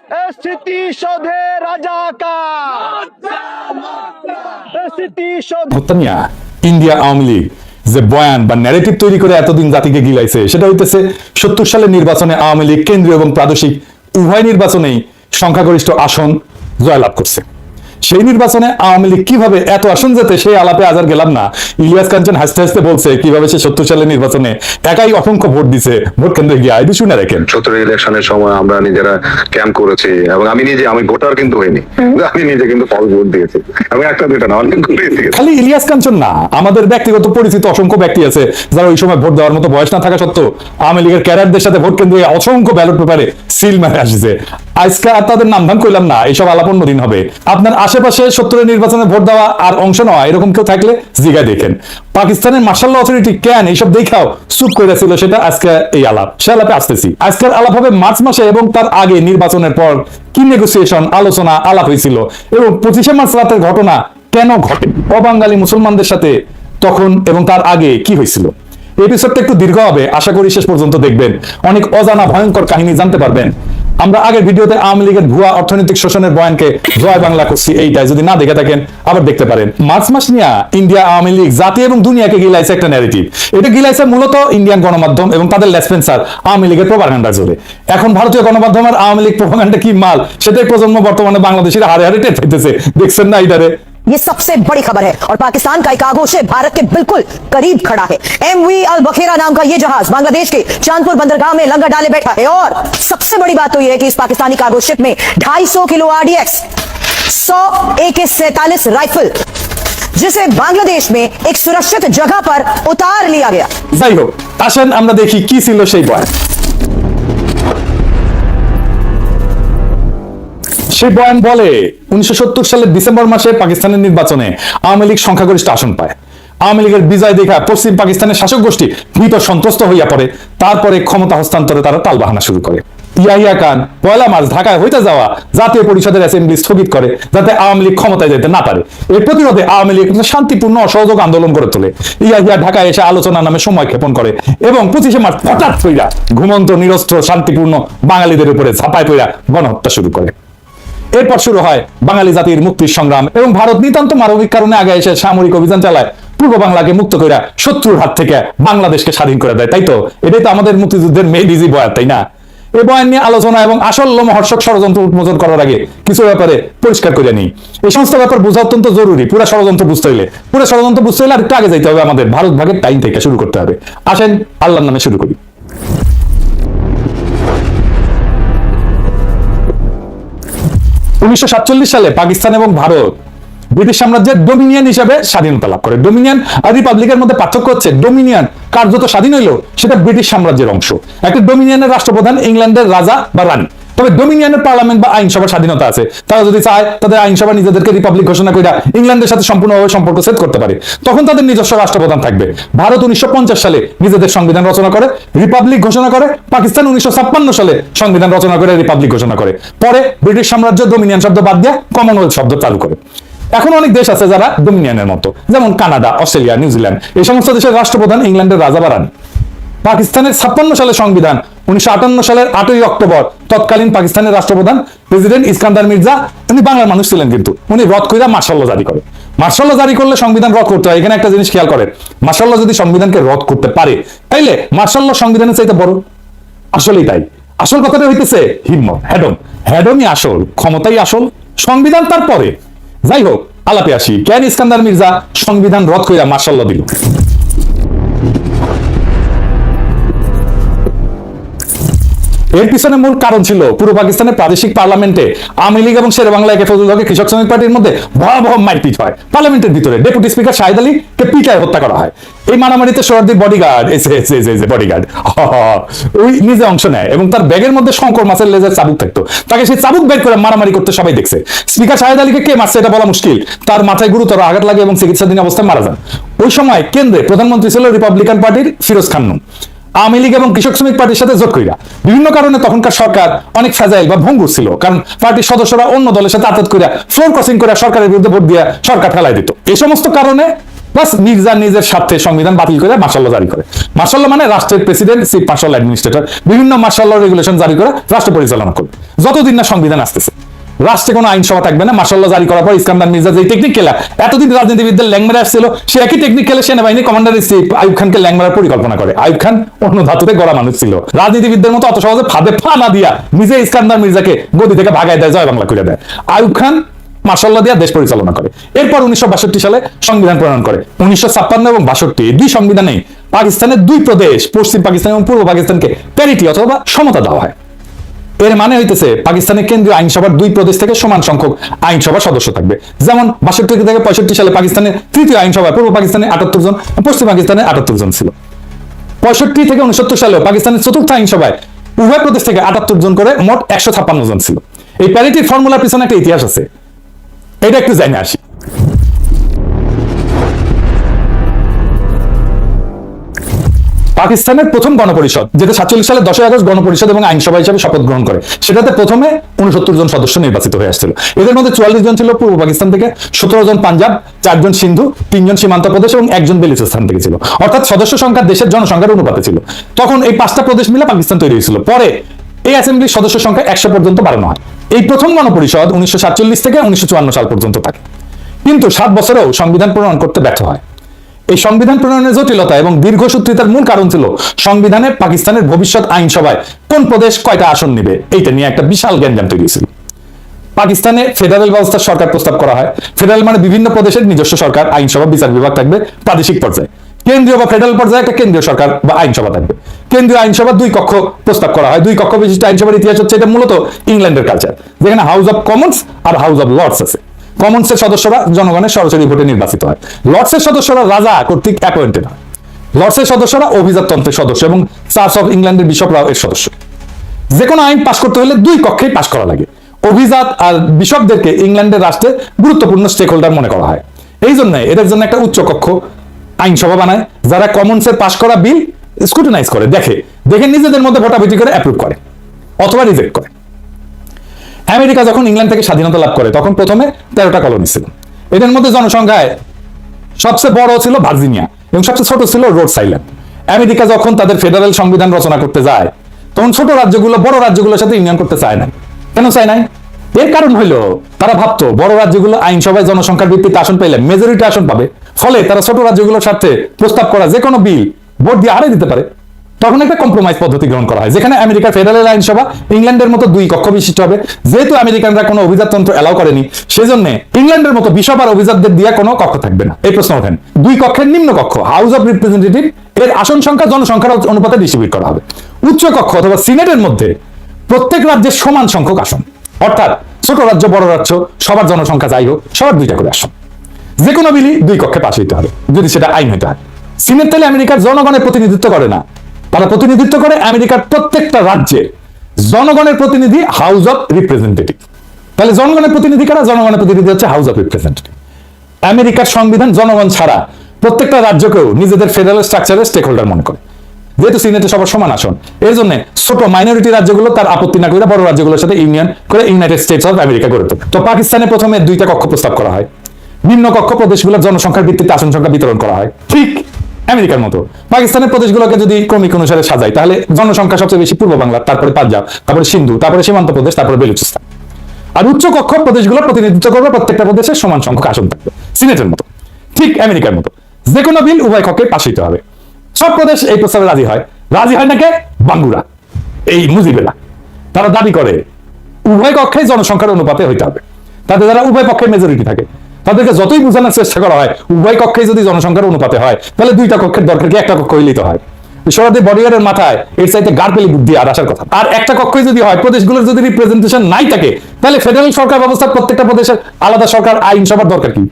স্মৃতিসৌধে India Awami League যে বয়ান বা ন্যারেটিভ তৈরি করে এতদিন জাতিকে গিলাইছে, সেটা হইতেছে ৭০ সালের নির্বাচনে আওয়ামী লীগ কেন্দ্রীয় এবং প্রাদেশিক উভয় নির্বাচনেই সংখ্যাগরিষ্ঠ আসন জয়লাভ করছে। সেই নির্বাচনে আওয়ামী লীগ কিভাবে এত আসন যেতে, সেই আলাপে আজ আর গেলাম না। ইলিয়াস কাঞ্চন হাসতে হাসতে বলছে কিভাবে সে ৭০ সালের নির্বাচনে একাই অসংখ্য ভোট দিছে, ভোট কেন্দ্রে গিয়ে আইডি শুনে রাখেন। ৭০ ইলেকশনের সময় আমরা নিজেরা ক্যাম্প করেছি এবং আমি ভোটার কিন্তু হইনি, আমি নিজে কিন্তু ফল ভোট দিয়েছি। আমি একটা দুইটা না, অনেকগুলো দিয়েছি। খালি ইলিয়াস কাঞ্চন না, আমাদের ব্যক্তিগত পরিচিত অসংখ্য ব্যক্তি আছে যারা ওই সময় ভোট দেওয়ার মতো বয়স না থাকা সত্ত্বেও আওয়ামী লীগের ক্যাডারদের সাথে ভোট কেন্দ্রে অসংখ্য ব্যালট পেপারে সিল মারে আসছে। আজকে আর তাদের নাম ধাম কইলাম না, এইসব আলাপ অন্যদিন হবে। আপনার আশেপাশে ৭০ নির্বাচনে ভোট দেওয়া আর অংশ নেওয়া এরকম কেউ থাকলে জিগায় দেখেন। পাকিস্তানের মার্শাল ল অথরিটি কেন এইসব দেখাও চুপ করে ছিল, সেটা আজকে এই আলাপ, সে আলাপে আসতেছি। আজকের আলাপ হবে মার্চ মাসে এবং তার আগে নির্বাচনের পর কি নেগোসিয়েশন, আলোচনা, আলাপ হয়েছিল এবং ২৫শে মার্চ রাতের ঘটনা কেন ঘটে, অবাঙালি মুসলমানদের সাথে তখন এবং তার আগে কি হয়েছিল। এপিসোডটা একটু দীর্ঘ হবে, আশা করি শেষ পর্যন্ত দেখবেন, অনেক অজানা ভয়ঙ্কর কাহিনী জানতে পারবেন। আমরা আগের ভিডিওতে আওয়ামী লীগের ভুয়া অর্থনৈতিক শোষণের বয়ানকে জয় বাংলা করছি, এইটাই যদি না দেখে থাকেন আবার দেখতে পারেন। মার্চ মাস নিয়ে ইন্ডিয়া আওয়ামী লীগ জাতি এবং দুনিয়াকে গিলাইছে একটা ন্যারেটিভ। এটা গিলাইছে মূলত ইন্ডিয়ান গণমাধ্যম এবং তাদের লেসপেন্সার আওয়ামী লীগের প্রোপাগান্ডা জোরে। এখন ভারতীয় গণমাধ্যম আর আওয়ামী লীগ প্রোপাগান্ডা কি মাল, সেটাই প্রজন্ম বর্তমানে বাংলাদেশের হারে হারে টের পাইতেছে। দেখছেন না ইদারে? ये सबसे बड़ी खबर है और पाकिस्तान का एक आगोश भारत के बिल्कुल करीब खड़ा है। MV अल बखेरा नाम का ये जहाज बांग्लादेश के चांदपुर बंदरगाह में लंगर डाले बैठा है और सबसे बड़ी बात तो ये है कि इस पाकिस्तानी कार्गो शिप में 250 किलो RDX, 100 AK-47 राइफल, जिसे बांग्लादेश में एक सुरक्षित जगह पर उतार लिया गया। যাই হোক, আসেন আমরা দেখি কি ছিল সেই বয়ান। সেই বয়ান বলে ১৯৭০ সালের ডিসেম্বর মাসে পাকিস্তানের নির্বাচনে আওয়ামী লীগ সংখ্যাগরিষ্ঠ আসন পায়। আওয়ামী লীগের বিজয় দেখা পশ্চিম পাকিস্তানের শাসক গোষ্ঠী ভীত সন্ত্রস্ত হইয়া পড়ে। তারপরে ক্ষমতা হস্তান্তরে তারা টালবাহানা শুরু করে। ইয়াহিয়া খান ১ মার্চ ঢাকায় হইতে যাওয়া জাতীয় পরিষদের অ্যাসেম্বলি স্থগিত করে, যাতে আওয়ামী লীগ ক্ষমতায় যেতে না পারে। এর প্রতিরোধে আওয়ামী লীগ শান্তিপূর্ণ অসহযোগ আন্দোলন করে তোলে। ইয়াহিয়া ঢাকায় এসে আলোচনা নামে সময় ক্ষেপণ করে এবং ২৫শে মার্চ হঠাৎ কইরা ঘুমন্ত নিরস্ত্র শান্তিপূর্ণ বাঙালিদের উপরে ঝাঁপায় পইরা গণহত্যা শুরু করে। এরপর শুরু হয় বাঙালি জাতির মুক্তির সংগ্রাম এবং ভারত নিতান্ত মানবিক কারণে আগে এসে সামরিক অভিযান চালায়, পূর্ব বাংলাকে মুক্ত করে শত্রুর হাত থেকে বাংলাদেশকে স্বাধীন করে দেয়। তাই তো, এটাই তো আমাদের মুক্তিযুদ্ধের মেইন ইজি বয়ান, তাই না? এই বয়ান নিয়ে আলোচনা এবং আসল লোমহর্ষক ষড়যন্ত্র উন্মোচন করার আগে কিছু ব্যাপারে পরিষ্কার করে নিই। এই সমস্ত ব্যাপার বোঝা অত্যন্ত জরুরি। পুরো ষড়যন্ত্র বুঝতে হইলে আর একটু আগে যাইতে হবে, আমাদের ভারত ভাগের টাইম থেকে শুরু করতে হবে। আসেন আল্লাহর নামে শুরু করি। ১৯৪৭ সালে পাকিস্তান এবং ভারত ব্রিটিশ সাম্রাজ্যের ডোমিনিয়ন হিসেবে স্বাধীনতা লাভ করে। ডোমিনিয়ন আর রিপাবলিকের মধ্যে পার্থক্য হচ্ছে, ডোমিনিয়ন কার্যত স্বাধীন হইলেও সেটা ব্রিটিশ সাম্রাজ্যের অংশ। একটা ডোমিনিয়নের রাষ্ট্রপ্রধান ইংল্যান্ডের রাজা বা রানী, তবে ডোমিনিয়নের পার্লামেন্ট বা আইনসভার স্বাধীনতা আছে। তারা যদি চায় তাদের আইনসভা নিজেদেরকে রিপাবলিক ঘোষণা করে ইংল্যান্ডের সাথে সম্পূর্ণভাবে সম্পর্ক ছেদ করতে পারে, তখন তাদের নিজস্ব রাষ্ট্রপ্রধান থাকবে। ভারত ১৯৫০ সালে নিজেদের সংবিধান রচনা করে রিপাবলিক ঘোষণা করে। পাকিস্তান ১৯৫৬ সালে সংবিধান রচনা করে রিপাবলিক ঘোষণা করে। পরে ব্রিটিশ সাম্রাজ্য ডোমিনিয়ন শব্দ বাদ দিয়ে কমনওয়েলথ শব্দ চালু করে। এখন অনেক দেশ আছে যারা ডোমিনিয়নের মতো, যেমন কানাডা, অস্ট্রেলিয়া, নিউজিল্যান্ড। এই সমস্ত দেশের রাষ্ট্রপ্রধান ইংল্যান্ডের রাজা বা রানী। পাকিস্তানের ৫৬ সালের সংবিধান ১৯৫৮ সালের ৮ই অক্টোবর তৎকালীন পাকিস্তানের রাষ্ট্রপ্রধান প্রেসিডেন্ট ইস্কান্দার মির্জা, উনি বাংলার মানুষ ছিলেন, কিন্তু উনি রদ কইরা মার্শাল ল জারি করে। মার্শাল ল জারি করলে সংবিধান রদ করতে হয়। এখানে একটা জিনিস খেয়াল করেন, মার্শাল ল যদি সংবিধানকে রদ করতে পারে তাইলে মার্শাল ল সংবিধানের চাইতে বড়। আসলেই তাই। আসল কথাটা হইতেছে হিম্মত, হেডনই আসল, ক্ষমতাই আসল, সংবিধান তারপরে। যাই হোক, আলাপে আসি, কেন ইস্কান্দার মির্জা সংবিধান রদ কইরা মার্শাল ল দিল। এর পিছনে মূল কারণ ছিল পূর্ব পাকিস্তানের প্রাদেশিক পার্লামেন্টে আওয়ামী লীগ এবং শেরে বাংলা একে ফজলুল হকের কৃষক শ্রমিক পার্টির মধ্যে ভয়াবহ মারপিট হয়। পার্লামেন্টের ভিতরে ডেপুটি স্পিকার শাহিদ আলীকে পিটায় হত্যা করা হয়। এই মারামারিতে সোহরাওয়ার্দীর বডিগার্ড ওই নিজে অংশ নেয় এবং তার ব্যাগের মধ্যে শঙ্কর মাছের লেজের চাবুক থাকতো। তাকে সেই চাবুক বের করে মারামারি করতে সবাই দেখছে। স্পিকার শাহিদ আলীকে কে মারছে এটা বলা মুশকিল। তার মাথায় গুরুতর আঘাত লাগে এবং চিকিৎসাধীন অবস্থায় মারা যান। ওই সময় কেন্দ্রে প্রধানমন্ত্রী ছিল রিপাবলিকান পার্টির ফিরোজ খান নূন। আওয়ামী লীগ এবং কৃষক শ্রমিক পার্টির সাথে জোট কইরা বিভিন্ন কারণে তখনকার সরকার অনেক ফ্যাজাইল বা ভঙ্গুর ছিল, কারণ পার্টির সদস্যরা অন্য দলের সাথে আতাত কইরা ফ্লোর ক্রসিং করে সরকারের বিরুদ্ধে ভোট দিয়ে সরকার ফেলাই দিত। এই সমস্ত কারণে প্লাস মির্জা নিজের স্বার্থে সংবিধান বাতিল করে মার্শাল জারি করে। মার্শাল মানে রাষ্ট্রের প্রেসিডেন্ট, চিফ মার্শাল অ্যাডমিনিস্ট্রেটর বিভিন্ন মার্শাল রেগুলেশন জারি করে রাষ্ট্র পরিচালনা করবে যতদিন না সংবিধান আসতেছে। রাষ্ট্রে কোনো আইনসভা থাকবে না। মার্শাল জারি করার পর ইস্কান্দার মির্জা যে টেকনিক খেলা এতদিন রাজনীতিবিদদের ল্যাংমারা আসছিল, সে একই টেকনিক খেলে সেনাবাহিনী কমান্ডার ইন চিফ আইয়ুব খানকে ল্যাংমারার পরিকল্পনা করে। আইয়ুব খান অন্য ধাতুতে গড়া মানুষ ছিল, রাজনীতিবিদদের মতো অত সহজে ফাঁদে পা না দিয়া নিজে ইস্কান্দার মির্জাকে গদি থেকে ভাগায় দেয়, জয় বাংলা করে দেয়। আইয়ুব খান মার্শাল্লাহ দিয়া দেশ পরিচালনা করে। এরপর 1962 সালে সংবিধান প্রণয়ন করে। 1956 এবং 62 এই দুই সংবিধানে পাকিস্তানের দুই প্রদেশ পশ্চিম পাকিস্তান এবং পূর্ব পাকিস্তানকে প্যারিটি অথবা সমতা দেওয়া হয়। এর মানে হইতেছে পাকিস্তানের কেন্দ্রীয় আইনসভার দুই প্রদেশ থেকে সমান সংখ্যক আইনসভার সদস্য থাকবে। যেমন 62 থেকে 65 সালে পাকিস্তানের তৃতীয় আইনসভায় পূর্ব পাকিস্তানে 78 জন, পশ্চিম পাকিস্তানে 78 জন ছিল। 65 থেকে 69 সালেও পাকিস্তানের চতুর্থ আইনসভায় উভয় প্রদেশ থেকে 78 জন করে মোট 156 জন ছিল। এই প্যারিটির ফর্মুলার পিছনে একটা ইতিহাস আছে, এটা একটু জানিয়ে আসি। পাকিস্তানের প্রথম গণপরিষদ, যেটা 47 সালে 10 আগস্ট গণপরিষদ এবং আইনসভা হিসেবে শপথ গ্রহণ করে, সেটাতে প্রথমে 69 জন সদস্য নির্বাচিত হয়ে আসছিল। এদের মধ্যে 44 জন ছিল পূর্ব পাকিস্তান থেকে, 17 জন পাঞ্জাব, 4 জন সিন্ধু, 3 জন সীমান্ত প্রদেশ এবং 1 জন বেলুচিস্তান থেকে ছিল। অর্থাৎ সদস্য সংখ্যা দেশের জনসংখ্যার অনুপাতে ছিল। তখন এই 5টা প্রদেশ মিলে পাকিস্তান তৈরি হয়েছিল। পরে এই অ্যাসেম্বলির সদস্য সংখ্যা 100 পর্যন্ত বাড়ানো হয়। এই প্রথম গণপরিষদ 1947 থেকে 1954 সাল পর্যন্ত থাকে, কিন্তু 7 বছরেও সংবিধান প্রণয়ন করতে ব্যর্থ হয়। এই সংবিধান প্রণয়নের জটিলতা এবং দীর্ঘসূত্রিতার মূল কারণ ছিল সংবিধানে পাকিস্তানের ভবিষ্যৎ আইনসভায় কোন প্রদেশ কয়টা আসন নেবে এইটা নিয়ে একটা বিশাল গ্যাঞ্জাম তৈরি হয়েছিল। পাকিস্তানে ফেডারেল ব্যবস্থার সরকার প্রস্তাব করা হয়। ফেডারেল মানে বিভিন্ন প্রদেশের নিজস্ব সরকার, আইনসভা, বিচার বিভাগ থাকবে প্রাদেশিক পর্যায়ে। কেন্দ্রীয় বা ফেডারেল পর্যায়ে একটা কেন্দ্রীয় সরকার বা আইনসভা থাকবে। কেন্দ্রীয় আইনসভা 2 কক্ষ প্রস্তাব করা হয়। 2 কক্ষ বিশিষ্ট আইনসভার ইতিহাস হচ্ছে, এটা মূলত ইংল্যান্ডের কালচার, যেখানে হাউস অব কমন্স আর হাউস অব লর্ডস আছে। কমন্সের সদস্যরা জনগণের সরাসরি ভোটে নির্বাচিত হয়। লর্ডসের সদস্যরা রাজা কর্তৃক অ্যাপয়েন্টেড হয়। লর্ডসের সদস্যরা অভিজাততন্ত্রের সদস্য এবং চার্চ অফ ইংল্যান্ডের বিশপরাও এর সদস্য। যে কোনো আইন পাশ করতে হলে 2 কক্ষেই পাশ করা লাগে। অভিজাত আর বিশপদেরকে ইংল্যান্ডের রাষ্ট্রে গুরুত্বপূর্ণ স্টেক হোল্ডার মনে করা হয়। এই জন্য এদের জন্য একটা উচ্চ কক্ষ আইনসভা বানায়, যারা কমন্সের পাশ করা বিল স্ক্রুটিনাইজ করে, দেখে নিজেদের মধ্যে ভোটাভুটি করে অ্যাপ্রুভ করে অথবা রিজেক্ট করে। আমেরিকা যখন ইংল্যান্ড থেকে স্বাধীনতা লাভ করে তখন প্রথমে 13টা কলোনি ছিল। এদের মধ্যে জনসংখ্যায় সবচেয়ে বড় ছিল ভার্জিনিয়া এবং সবচেয়ে ছোট ছিল রোডস আইল্যান্ড। আমেরিকা যখন তাদের ফেডারেল সংবিধান রচনা করতে যায় তখন ছোট রাজ্যগুলো বড় রাজ্যগুলোর সাথে ইউনিয়ন করতে চায় না। কেন চায় নাই? এর কারণ হলো তারা ভাবতো বড় রাজ্যগুলো আইনসভায় জনসংখ্যার ভিত্তিতে আসন পেলে মেজরিটি আসন পাবে, ফলে তারা ছোট রাজ্যগুলোর সাথে প্রস্তাব করা যে কোনো বিল ভোট দিয়ে হারিয়ে দিতে পারে। তখন একটা কম্প্রোমাইজ পদ্ধতি গ্রহণ করা হয়, যেখানে আমেরিকার ফেডারেল আইনসভা ইংল্যান্ডের মতো 2 কক্ষ বিশিষ্ট হবে। যেহেতু আমেরিকানরা কোনো অভিজাততন্ত্র এলাও করেনি, সেজন্য ইংল্যান্ডের মতো বিশপ আর অভিজাতদের দিয়ে কোনো কক্ষ থাকবে না। এই প্রশ্ন ওঠেন। 2 কক্ষের নিম্ন কক্ষ হাউস অব রিপ্রেজেন্টেটিভ এর আসন সংখ্যা জনসংখ্যার অনুপাতে ডিস্ট্রিবিউট করা হবে। উচ্চ কক্ষ অথবা সিনেটের মধ্যে প্রত্যেক রাজ্যের সমান সংখ্যক আসন, অর্থাৎ ছোট রাজ্য বড় রাজ্য সবার জনসংখ্যা যাই হোক সবার 2টা করে আসন। যে কোনো বিলই 2 কক্ষে পাশ হইতে হবে যদি সেটা আইন হইতে হয়। সিনেট তাহলে আমেরিকার জনগণের প্রতিনিধিত্ব করে না, তারা প্রতিনিধিত্ব করে আমেরিকার প্রত্যেকটা রাজ্যে জনগণের প্রতিনিধি হাউস অব রিপ্রেজেন্টেটিভ। তাহলে জনগণের প্রতিনিধি কারা? জনগণের প্রতিনিধি হচ্ছে হাউস অব রিপ্রেজেন্টেটিভ। আমেরিকার সংবিধান জনগণ ছাড়া প্রত্যেকটা রাজ্যকেও নিজেদের ফেডারেল স্ট্রাকচারের স্টেক হোল্ডার মনে করে। যেহেতু সিনেটে সবার সমান আসন, এর জন্য ছোট মাইনরিটি রাজ্যগুলো তার আপত্তি না করে বড় রাজ্যগুলোর সাথে ইউনিয়ন করে ইউনাইটেড স্টেটস অফ আমেরিকা গড়ে তোলে। তো পাকিস্তানে প্রথমে 2টা কক্ষ প্রস্তাব করা হয়। নিম্ন কক্ষ প্রদেশগুলোর জনসংখ্যার ভিত্তিতে আসন সংখ্যা বিতরণ করা হয়। ঠিক আমেরিকার মতো পাকিস্তানের প্রদেশগুলোকে যদি ক্রমিক অনুসারে সাজায় তাহলে জনসংখ্যা সবচেয়ে বেশি পূর্ব বাংলা, তারপরে পাঞ্জাব, তারপরে সিন্ধু, তারপরে সীমান্ত প্রদেশ, তারপরে বেলুচিস্তান। আর উচ্চ কক্ষ প্রদেশগুলো প্রতিনিধিত্ব করবে প্রত্যেকটা প্রদেশের সমান সংখ্যক আসন থাকবে, সিনেটের মতো। ঠিক আমেরিকার মতো যে কোনো বিল উভয় কক্ষে পাশ হইতে হবে। সব প্রদেশ এই প্রস্তাবে রাজি হয়। রাজি হয় নাকি বাঙ্গুরা, এই মুজিবেরা। তারা দাবি করে উভয় কক্ষে জনসংখ্যার অনুপাতে হইতে হবে। তাদের যারা উভয় পক্ষে মেজরিটি থাকে তাদেরকে যতই বোঝানোর চেষ্টা করা হয় উভয় কক্ষে যদি জনসংখ্যার অনুপাতে হয় তাহলে 2টা কক্ষের দরকার কি, একটা কক্ষ হইলেই তো হয়। সরাসরি বডিগার্ডের মাথায় এর চাইতে গার্বেলি বুদ্ধি আর আসার কথা। আর একটা কক্ষই যদি হয়, প্রদেশগুলোর যদি রিপ্রেজেন্টেশন নাই থাকে তাহলে ফেডারেল সরকার ব্যবস্থা প্রত্যেকটা প্রদেশের আলাদা সরকার আইনসভার দরকার কি?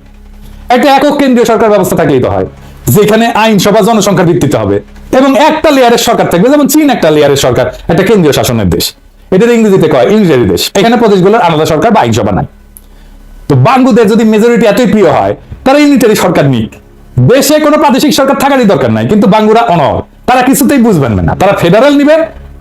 একটা একক কেন্দ্রীয় সরকার ব্যবস্থা থাকলেই তো হয়, যেখানে আইনসভা জনসংখ্যার ভিত্তিতে হবে এবং একটা লেয়ারের সরকার থাকবে। যেমন চীন একটা লেয়ারের সরকার, একটা কেন্দ্রীয় শাসনের দেশ, এটার ইংরেজিতে কয় ইউনিটারি দেশ। এখানে প্রদেশগুলোর আলাদা সরকার বা আইনসভা নাই। তো বাঙ্গুদের যদি মেজরিটি এতই প্রিয় হয় তারা ইউনিটারি সরকার নিক, দেশে কোনো প্রাদেশিক সরকার থাকারই দরকার নাই। কিন্তু বাঙ্গুরা অনড়, তারা কিছুতেই বুঝবেন না, তারা ফেডারেল নিবে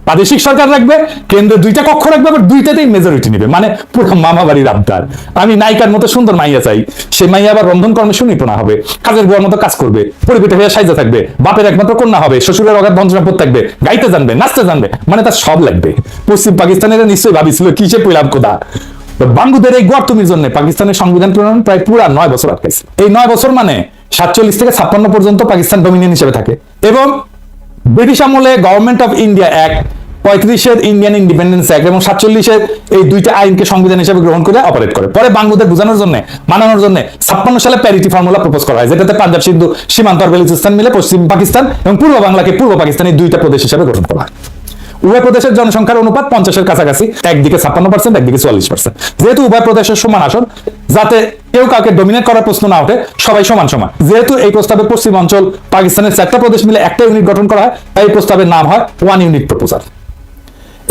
প্রাদেশিক সরকার রাখবে, কেন্দ্রে 2টা কক্ষ রাখবে, আবার 2টাতেই মেজরিটি নেবে, মানে পুরো মামা বাড়ির আবদার। আমি নায়িকার মতো সুন্দর মাইয়া চাই, সে মাইয়া আবার রন্ধন কর্মে সুনিপুণা হবে, কাজের বুয়ার মতো কাজ করবে, পরিপিঠে হয়ে সাইজা থাকবে, বাপের একমাত্র কন্যা হবে, শ্বশুরের অগাধ ধন সম্পদ থাকবে, গাইতে জানবে, নাচতে জানবে, মানে তার সব লাগবে। পশ্চিম পাকিস্তানের নিশ্চয়ই ভাবিছিল কিসে পেলাম কোথা। বাঙ্গুদের এই গর্তমির জন্য পাকিস্তানের সংবিধান প্রণয়ন প্রায় পুরা 9 বছর আটকাইছে। এই 9 বছর মানে 47 থেকে 56 পর্যন্ত পাকিস্তান ডোমিনিয়ন হিসেবে থাকে, এবং ব্রিটিশ আমলে গভর্নমেন্ট অফ ইন্ডিয়া অ্যাক্ট, 35-এর ইন্ডিয়ান ইন্ডিপেন্ডেন্স অ্যাক্ট এবং 47-এর এই 2টা আইনকে সংবিধান হিসেবে গ্রহণ করে অপারেট করে। পরে বাঙ্গুদের বোঝানোর জন্য, মানানোর জন্য 56 সালে প্যারিটি ফর্মুলা প্রপোজ করা হয়, যেটাতে পাঞ্জাব, সিন্ধু সীমান্ত আর বেলুচিস্তান মিলে পশ্চিম পাকিস্তান এবং পূর্ব বাংলাকে পূর্ব পাকিস্তানের 2টা প্রদেশ হিসেবে গঠন করা হয়। উভয় প্রদেশের জনসংখ্যার অনুপাত 50-এর কাছাকাছি, একদিকে 56%, একদিকে 44%। যেহেতু উভয় প্রদেশের সমান আসন, যাতে কেউ কাউকে ডমিনেট করার প্রশ্ন না ওঠে, সবাই সমান সমান। যেহেতু এই প্রস্তাবে পশ্চিম অঞ্চল পাকিস্তানের 4টা প্রদেশ মিলে একটা ইউনিট গঠন করা হয়, তাই এই প্রস্তাবের নাম হয় 1 ইউনিট প্রপোজাল।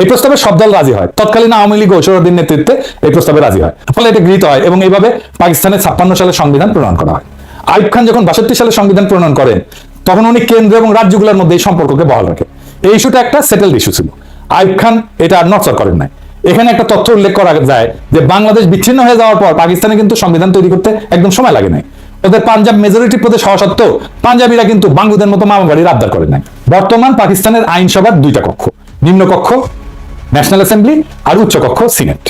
এই প্রস্তাবে সব দল রাজি হয়, তৎকালীন আওয়ামী লীগ ঐশ্বরুদ্দিন নেতৃত্বে এই প্রস্তাবে রাজি হয়, ফলে এটা গৃহীত হয় এবং এইভাবে পাকিস্তানের 56 সালে সংবিধান প্রণয়ন করা হয়। আইয়ুব খান যখন 62 সালে সংবিধান প্রণয়ন করেন, তখন উনি কেন্দ্র এবং রাজ্যগুলোর মধ্যে এই সম্পর্ককে বহাল রাখে। এই ইস্যুটা একটা সেটেলড ইস্যু ছিল, আইয়ুব খান এটা আর নড়চড় করেন নাই। এখানে একটা তথ্য উল্লেখ করা যায় যে বাংলাদেশ বিচ্ছিন্ন হয়ে যাওয়ার পর পাকিস্তানে কিন্তু সংবিধান তৈরি করতে একদম সময় লাগে নাই। ওদের পাঞ্জাব মেজরিটি প্রদেশ হওয়া সত্ত্বেও পাঞ্জাবিরা কিন্তু বাঙ্গুদের মতো মামা বাড়ির আবদার করে নাই। বর্তমান পাকিস্তানের আইনসভার 2টা কক্ষ, নিম্ন কক্ষ ন্যাশনাল অ্যাসেম্বলি আর উচ্চ কক্ষ সিনেট।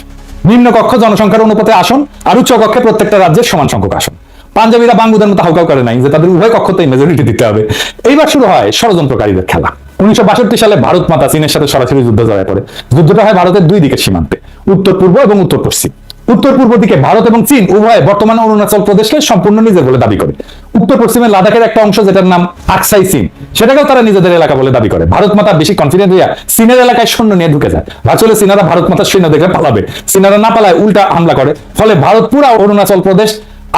নিম্ন কক্ষ জনসংখ্যার অনুপাতে আসন, আর উচ্চ কক্ষে প্রত্যেকটা রাজ্যের সমান সংখ্যক আসন। পাঞ্জাবিরা বাঙ্গুদের মতো হাউকাউ করে নাই যে তাদের উভয় কক্ষতেই মেজরিটি দিতে হবে। এইবার শুরু হয় ষড়যন্ত্রকারীদের খেলা। 1962 সালে ভারত মাতা চীনের সাথে সরাসরি যুদ্ধ জড়ায় পড়ে। যুদ্ধটা হয় ভারতের 2 দিকের সীমান্তে, উত্তর পূর্ব এবং উত্তর পশ্চিম। উত্তর পূর্ব দিকে ভারত এবং চীন উভয় বর্তমানে অরুণাচল প্রদেশকে সম্পূর্ণ নিজের বলে দাবি করে। উত্তর পশ্চিমের লাদাখের একটা অংশ, যেটার নাম আকসাই চীন, সেটাকেও তারা নিজেদের এলাকা বলে দাবি করে। ভারত মাতা বেশি কনফিডেন্ট হইয়া চীনের এলাকায় সৈন্য নিয়ে ঢুকে যায়। ভাবছিল চীনারা ভারত মাতার সৈন্য দেখে পালাবে, চীনারা না পালায় উল্টা হামলা করে, ফলে ভারত পুরা অরুণাচল প্রদেশ,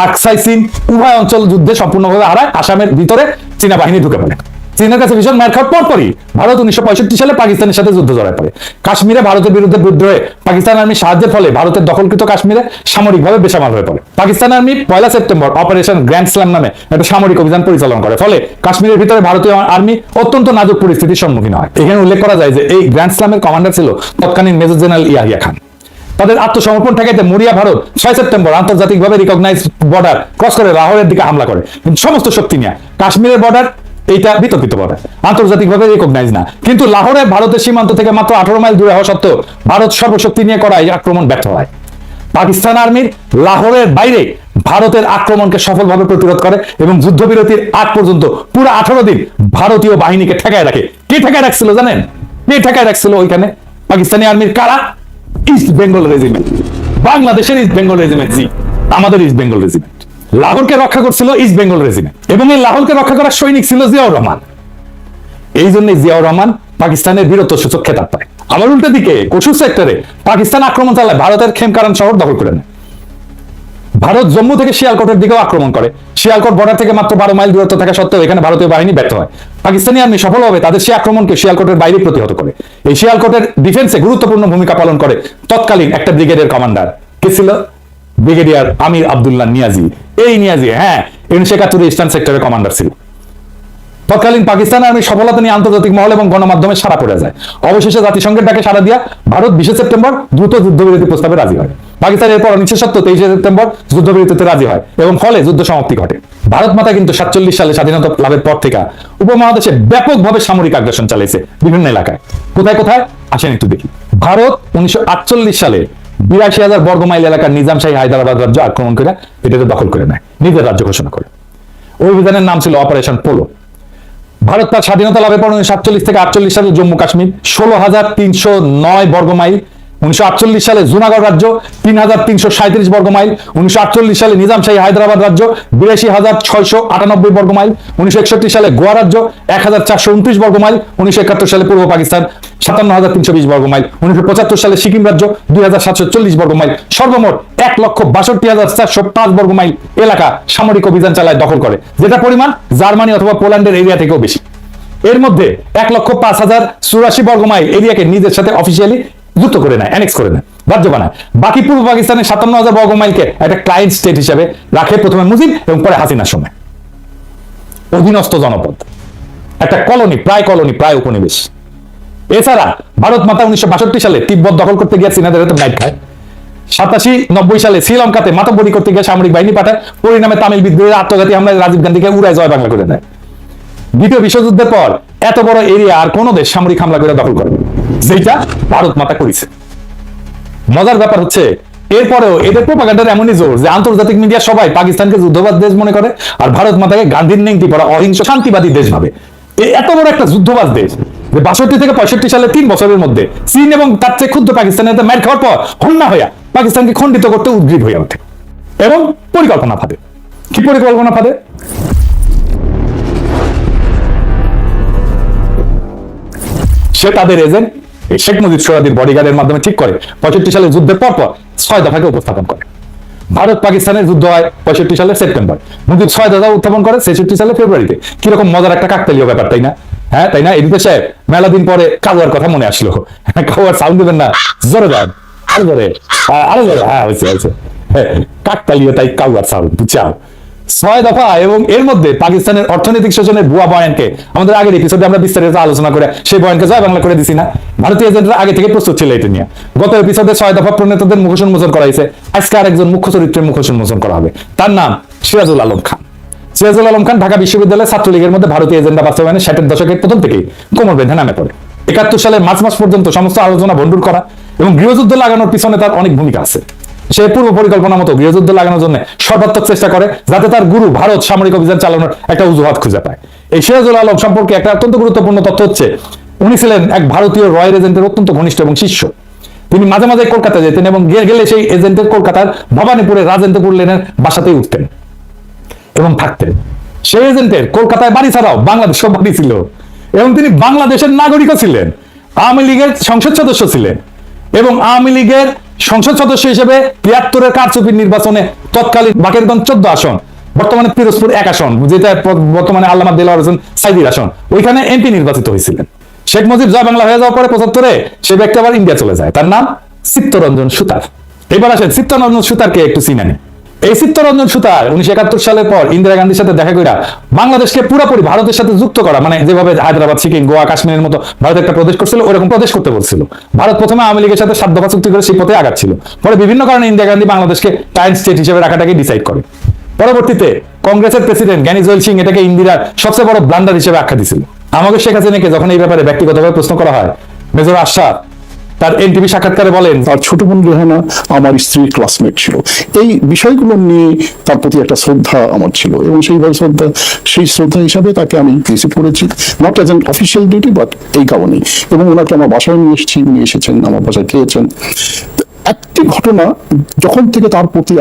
আকসাই চীন উভয় অঞ্চল যুদ্ধে সম্পূর্ণভাবে হারায়। আসামের ভিতরে চীনা বাহিনী ঢুকে পড়ে। চীনের কাছে ভীষণ মার খাওয়ার পরপরই ভারত 1965 সালে পাকিস্তানের সাথে যুদ্ধ জড়ায় পড়ে। কাশ্মীরে ভারতের বিরুদ্ধে বিদ্রোহে পাকিস্তান আর্মির সাহায্যের ফলে ভারতের দখলকৃত কাশ্মীরে সামরিকভাবে বেসামাল হয়ে পড়ে। Pakistan army 1 September operation grand slam নামে একটা সামরিক অভিযান পরিচালনা করে, ফলে কাশ্মীরের ভিতরে ভারতীয় আর্মি অত্যন্ত নাজুক পরিস্থিতির সম্মুখীন হয়। এখানে উল্লেখ করা যায় যে এই গ্র্যান্ড স্ল্যামের কমান্ডার ছিল তৎকালীন মেজর জেনারেল ইয়াহিয়া খান। তাদের আত্মসমর্পণ ঠেকাইতে মরিয়া ভারত 6 সেপ্টেম্বর আন্তর্জাতিকভাবে রিকগনাইজ বর্ডার ক্রস করে লাহোরের দিকে হামলা করে, কিন্তু সমস্ত শক্তি নিয়ে। কাশ্মীরের বর্ডার এইটা বিতর্কিত বর্ডার, আন্তর্জাতিকভাবে রিকগনাইজ না, কিন্তু লাহোরে ভারতের সীমান্ত থেকে মাত্র 18 মাইল দূরে হওয়া সত্ত্বেও ভারত সর্বশক্তি নিয়ে করা এই আক্রমণ ব্যর্থ হয়। পাকিস্তান আর্মির লাহোরের বাইরে ভারতের আক্রমণকে সফলভাবে প্রতিরোধ করে এবং যুদ্ধবিরতির আগ পর্যন্ত পুরো 18 দিন ভারতীয় বাহিনীকে ঠেকায় রাখে। কে ঠেকায় রাখছিল জানেন? কে ঠেকায় রাখছিল ওইখানে? পাকিস্তানি আর্মির কারা? ইস্ট বেঙ্গল রেজিমেন্ট, বাংলাদেশের ইস্ট বেঙ্গল রেজিমেন্ট, জি আমাদের ইস্ট বেঙ্গল রেজিমেন্ট। লাহোরকে রক্ষা করছিল ইস্ট বেঙ্গল রেজিমেন্ট, এবং এই লাহোরকে রক্ষা করার সৈনিক ছিল জিয়াউর রহমান। এই জন্য জিয়াউর রহমান পাকিস্তানের বীরত্ব সূচক খেতাব পায়। আবার উল্টো দিকে কসুর সেক্টরে পাকিস্তান আক্রমণ চালায় ভারতের খেমকারান শহর দখল করে নেয়। ভারত জম্মু থেকে শিয়ালকোটের দিকেও আক্রমণ করে। শিয়ালকোট বর্ডার থেকে মাত্র 12 মাইল দূরত্ব থাকা সত্ত্বেও এখানে ভারতীয় বাহিনী ব্যর্থ হয়। পাকিস্তানি আর্মি সফলভাবে তাদের সেই আক্রমণকে শিয়ালকোটের বাইরে প্রতিহত করে। এই শিয়ালকোটের ডিফেন্সে গুরুত্বপূর্ণ ভূমিকা পালন করে তৎকালীন একটা ব্রিগেডের কমান্ডার, কে ছিল? ব্রিগেডিয়ার আমির আব্দুল্লাহ নিয়াজি। এই নিয়াজি 1971 ইস্টার্ন সেক্টরের কমান্ডার ছিল। তৎকালীন পাকিস্তান আর্মির সফলতা নিয়ে আন্তর্জাতিক মহল এবং গণমাধ্যমে সাড়া পড়ে যায়। অবশেষে জাতিসংঘের ডাকে সাড়া দিয়া ভারত 20 সেপ্টেম্বর দ্রুত যুদ্ধবিরতি প্রস্তাবে রাজি হয়। পাকিস্তান এরপর 1970 সেপ্টেম্বর যুদ্ধবিরতিতে রাজি হয় এবং ফলে যুদ্ধ সমাপ্তি ঘটে। ভারত মাতা কিন্তু 47 সালে স্বাধীনতা লাভের পর থেকে উপমহাদেশে ব্যাপকভাবে সামরিক আগ্রাসন চালিয়েছে বিভিন্ন এলাকায়। কোথায় কোথায় আসেন একটু দেখি। ভারত 1948 সালে 82,000 বর্গ মাইল এলাকার নিজামশাহী হায়দ্রাবাদ রাজ্য আক্রমণ করে এটাকে দখল করে নেয়, নিজের রাজ্য ঘোষণা করে। ওই অভিযানের নাম ছিল অপারেশন পোলো। ভারত তার স্বাধীনতা লাভের পর 1947 থেকে 48 সালে জম্মু কাশ্মীর 16,309 বর্গ মাইল, 1948 সালে জুনাগড় রাজ্য 3,337 বর্গ মাইল, 1948 সালে নিজামশাহী হায়দ্রাবাদ রাজ্য 82,698 বর্গ মাইল, 1961 সালে গোয়া রাজ্য 1,429 বর্গ মাইল, 1971 সালে পূর্ব পাকিস্তান 57,320 বর্গ মাইল, 1975 সালে সিকিম রাজ্য 2,740 বর্গ মাইল, সর্বমোট 1,62,405 বর্গ মাইল এলাকা সামরিক অভিযান চালায় দখল করে, যেটা পরিমাণ জার্মানি অথবা পোল্যান্ডের এরিয়া থেকেও বেশি। এর মধ্যে 1,05,084 বর্গ মাইল এরিয়াকে নিজের সাথে অফিসিয়ালি যুক্ত করে নেয়, অ্যানেক্স করে নেয়, রাজ্য বানায়। বাকি পূর্ব পাকিস্তানের 57,000 বর্গ মাইলকে একটা ক্লায়েন্ট স্টেট হিসেবে রাখে প্রথমে মুজিব এবং পরে হাসিনার সময়। অধীনস্থ জনপদ, একটা কলোনি, প্রায় উপনিবেশ। এছাড়া ভারত মাতা 1962 সালে তিব্বত দখল করতে গিয়ে চীনাদের হাতে মাইর খায়। 87-90 সালে শ্রীলঙ্কাতে মাতব্বরি করতে গিয়ে সামরিক বাহিনী পাঠায়, পরিণামে তামিল বিদ্রোহীরা আত্মঘাতী হামলায় রাজীব গান্ধীকে উড়ায় জয় বাংলা করে দেয়। দ্বিতীয় বিশ্বযুদ্ধের পর এত বড় এরিয়া আর কোন দেশ সামরিক হামলা করে দখল করে, যেটা ভারত মাতা করেছে। মজার ব্যাপার হচ্ছে এরপরেও এদের প্রোপাগান্ডার এমনই জোর যে আন্তর্জাতিক মিডিয়া সবাই পাকিস্তানকে যুদ্ধবাদ দেশ মনে করে আর ভারত মাতাকে গান্ধীর নেংটি পড়া অহিংস শান্তিবাদী দেশ ভাবে। এত বড় একটা যুদ্ধবাজ দেশ যে 62 থেকে 65 সালে 3 বছরের মধ্যে চীন এবং তার চেয়ে ক্ষুদ্র পাকিস্তানের মার খাওয়ার পর হন্যা হইয়া পাকিস্তানকে খণ্ডিত করতে উদ্গ্রীব হয়ে ওঠে এবং পরিকল্পনা ফাঁদে। কি পরিকল্পনা ফাঁদে? সে তাদের এজেন্ট শেখ মুজিব সোহরাওয়ার্দীর বডিগার্ডের মাধ্যমে ঠিক করে 65 সালে যুদ্ধের পর 6 দফাকে উপস্থাপন করে। ভারত পাকিস্তানের যুদ্ধ হয় 65 সালের সেপ্টেম্বর, মুজিব 6 দফা উত্থাপন করে 66 সালের ফেব্রুয়ারিতে। কিরকম মজার একটা কাকতালীয় ব্যাপার, তাই না? হ্যাঁ, তাই না? এদিকে সাহেব মেলা দিন পরে কাউয়ার কথা মনে আসলো। কাউয়ার সাউন্ড দিবেন না? জোরে দেন, আরো জোরে, আরো জোরে। হ্যাঁ, হয়েছে। কাকতালীয় তাই কাউয়ার সাউন্ড, বুঝছাও? 6 দফা এবং এর মধ্যে পাকিস্তানের অর্থনৈতিক শোষণের ভুয়া বয়ানকে আমাদের আগের এপিসোডে আমরা বিস্তারিত আলোচনা করে সেই বয়ানকে জয় বাংলা করে দিছি না? ভারতীয় এজেন্টরা আগে থেকে প্রস্তুত ছিল এটা নিয়ে। গত এপিসোডে 6 দফা প্রণেতাদের মুখোশ উন্মোচন করা হয়েছে। আজকে আরেকজন মুখ্য চরিত্রের মুখোশ উন্মোচন করা হবে, তার নাম সিরাজুল আলম খান। সিরাজুল আলম খান ঢাকা বিশ্ববিদ্যালয়ের ছাত্রলীগের মধ্যে ভারতীয় এজেন্ডা বাস্তবায়নে 60-এর দশকের প্রথম থেকেই কোমর বেঁধে নামে পড়ে। 71 সালের মার্চ মাস পর্যন্ত সমস্ত আলোচনা ভণ্ডুর করা এবং গৃহযুদ্ধ লাগানোর পিছনে তার অনেক ভূমিকা আছে। সে পূর্ব পরিকল্পনা মতো গৃহযুদ্ধ লাগানোর জন্য সর্বাত্মক চেষ্টা করে যাতে তার গুরু ভারত সামরিক অভিযান চালানোর একটা অজুহাত খুঁজে পায়। এই সিরাজুল আলম সম্পর্কে একটা অত্যন্ত গুরুত্বপূর্ণ তথ্য হচ্ছে উনি ছিলেন এক ভারতীয় রয়্যাল এজেন্টের অত্যন্ত ঘনিষ্ঠ এবং শিষ্য। তিনি মাঝে মাঝে কলকাতা যেতেন এবং গেলে সেই এজেন্টের কলকাতার ভবানীপুরের রাজেন্দ্রপুর লেনের বাসাতেই উঠতেন এবং থাকতেন। সেই এজেন্টের কলকাতায় বাড়ি ছাড়াও বাংলাদেশেও বাড়ি ছিল এবং তিনি বাংলাদেশের নাগরিকও ছিলেন, আওয়ামী লীগের সংসদ সদস্য ছিলেন এবং আওয়ামী লীগের সংসদ সদস্য হিসেবে 73-এর কারচুপির নির্বাচনে তৎকালীন বাকেরগঞ্জ 14 আসন, বর্তমানে পিরোজপুর 1 আসন, যেটা বর্তমানে আল্লামা দেলোয়ার হোসেন সাইদির আসন, ওইখানে এমপি নির্বাচিত হয়েছিলেন। শেখ মুজিব জয় বাংলা হয়ে যাওয়ার পরে 75-এ সে ব্যক্তি আবার ইন্ডিয়া চলে যায়। তার নাম চিত্তরঞ্জন সুতার। এবার আসেন চিত্তরঞ্জন সুতারকে একটু চিনানি। এই চিত্তরঞ্জন সুতার 1971 সালের পর ইন্দিরা গান্ধীর সাথে দেখা কইরা বাংলাদেশকে পুরোপুরি ভারতের সাথে যুক্ত করা, মানে যেভাবে হায়দ্রাবাদ, সিকিম, গোয়া, কাশ্মীরের মতো ভারত একটা প্রদেশ করছিল, ওরকম প্রদেশ করতে বলছিল। ভারত প্রথমে আওয়ামী লীগের সাথে 7 দফা চুক্তি করে সেই পথে আগাচ্ছিল। পরে বিভিন্ন কারণে ইন্দিরা গান্ধী বাংলাদেশকে টাইম স্টেট হিসেবে রাখাটাকে ডিসাইড করে। পরবর্তীতে কংগ্রেসের প্রেসিডেন্ট জ্ঞানী জৈল সিং এটাকে ইন্দিরার সবচেয়ে বড় ব্লান্ডার হিসেবে আখ্যা দিছিল। আমাকে শেখ হাসিনাকে যখন এই ব্যাপারে ব্যক্তিগতভাবে প্রশ্ন করা হয়, মেজর আশরাফ তার এনটিভি সাক্ষাৎকারে বলেন, তার ছোট বোন রেহানা আমার স্ত্রীর ক্লাসমেট ছিল। এই বিষয়গুলো নিয়ে তার প্রতি একটা শ্রদ্ধা আমার ছিল এবং সেই শ্রদ্ধা হিসাবে তাকে আমি রিসিভ করেছি, not as an official duty but এই কারণেই। এবং ওনাকে আমার বাসায় নিয়ে এসেছি, উনি এসেছেন, আমার বাসায় খেয়েছেন। একটি ঘটনা যখন থেকে তার প্রতি